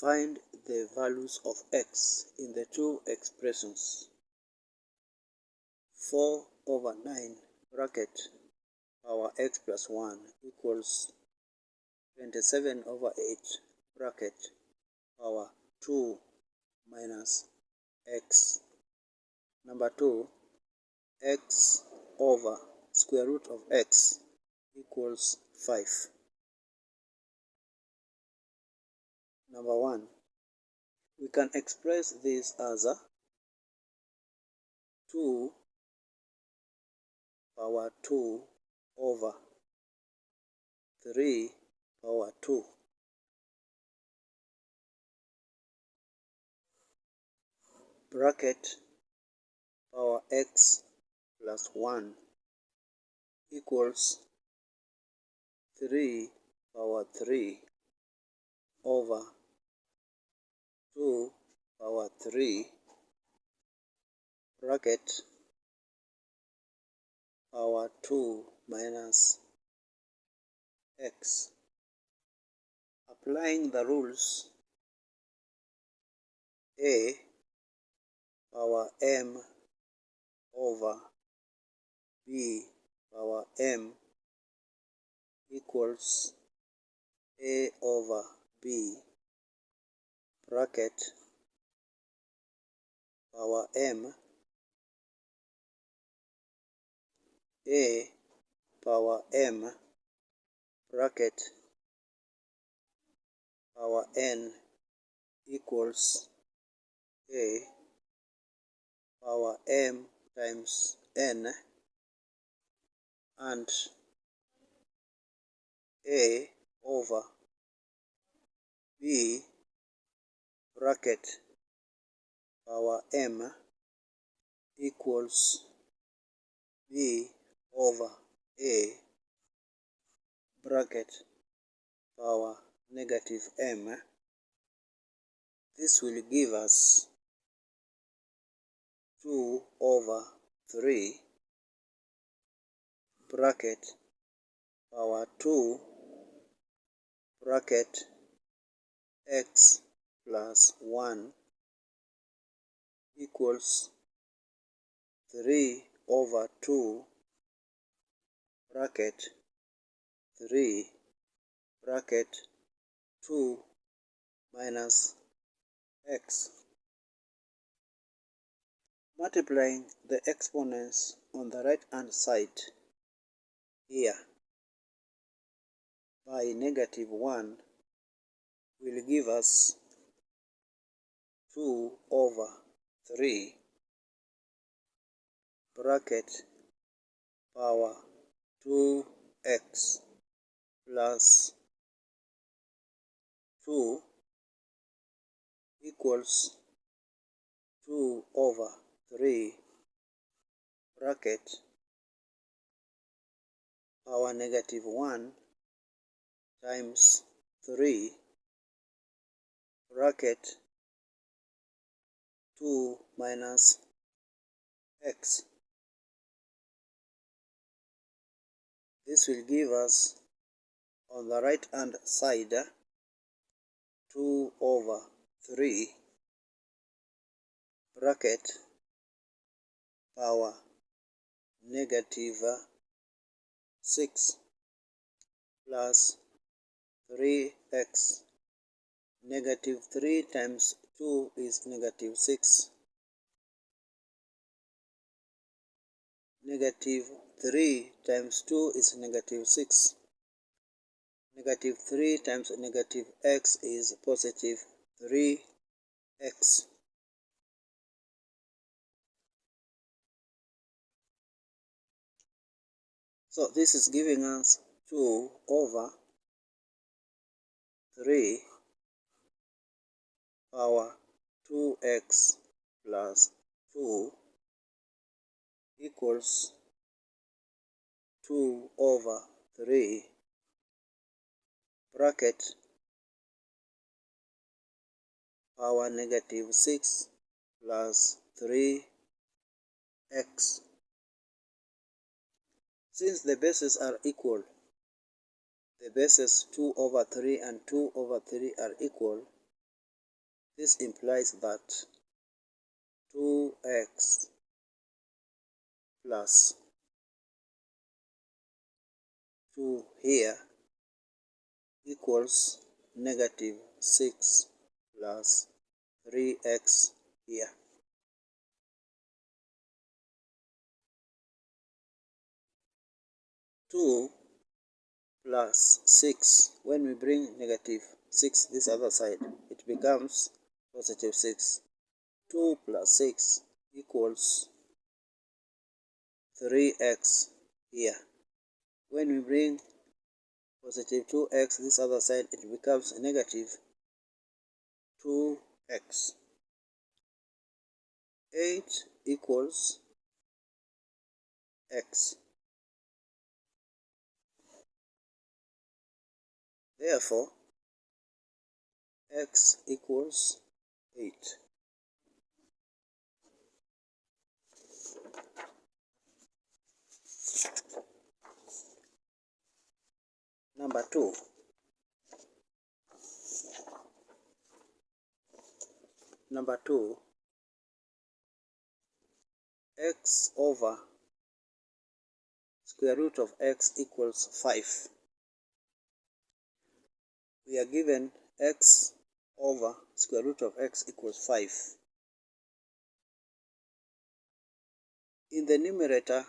Find the values of x in the two expressions. 4 over 9 bracket power x plus 1 equals 27 over 8 bracket power 2 minus x. Number 2, x over square root of x equals 5. Number 1, we can express this as a 2 power 2 over 3 power 2. Bracket power x plus 1 equals 3 power 3 over 2 power 3 bracket power 2 minus x. Applying the rules, a power m over b power m equals a over b bracket power m, a power m bracket power n equals a power m times n, and a over b bracket power m equals b over a bracket power negative m. This will give us 2 over 3 bracket power 2 bracket x plus 1 equals 3 over 2 bracket 3 bracket 2 minus x. Multiplying the exponents on the right hand side here by negative 1 will give us 2 over 3 bracket power 2x plus 2 equals 2 over 3 bracket power negative 1 times 3 bracket 2 minus x. This will give us on the right hand side 2 over 3 bracket power negative 6 plus 3x. Negative 3 times 2 is negative 6. Negative 3 times 2 is negative 6. Negative 3 times negative x is positive 3x. So this is giving us 2 over 3 power 2x plus 2 equals 2 over 3 bracket power negative 6 plus 3x. Since the bases are equal, the bases 2 over 3 and 2 over 3 are equal, This implies that 2x plus 2 here equals negative 6 plus 3x here. Two plus 6, when we bring negative 6 this other side, it becomes positive 6. 2 plus 6 equals 3x here. When we bring positive 2x this other side, it becomes negative 2x. 8 equals x. Therefore, x equals 8. Number 2. Number 2, x over square root of x equals 5. We are given x over square root of x equals 5. In the numerator,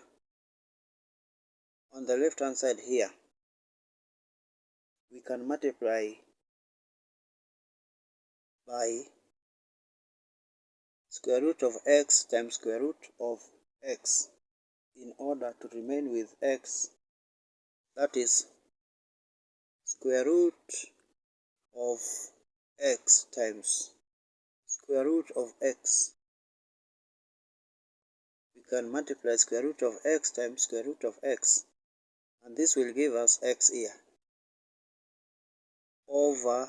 on the left hand side here, we can multiply by square root of x times square root of x in order to remain with x, that is square root of x times square root of x. We can multiply square root of x times square root of x, and this will give us x here, over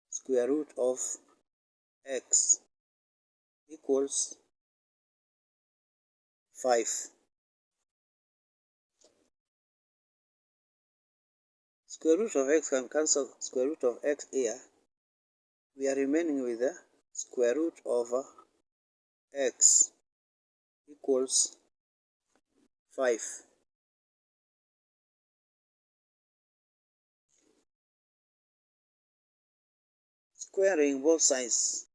square root of x equals 5. Square root of x can cancel square root of x here. We are remaining with the square root over x equals 5. Squaring both sides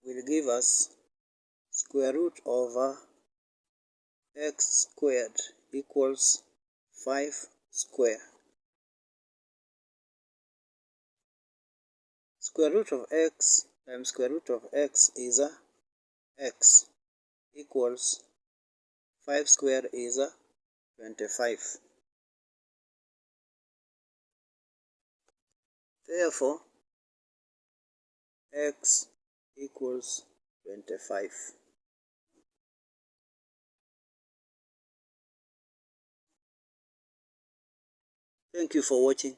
will give us square root over x squared equals 5 square. Square root of x times square root of x is x equals 5 square is 25. Therefore, x equals 25. Thank you for watching.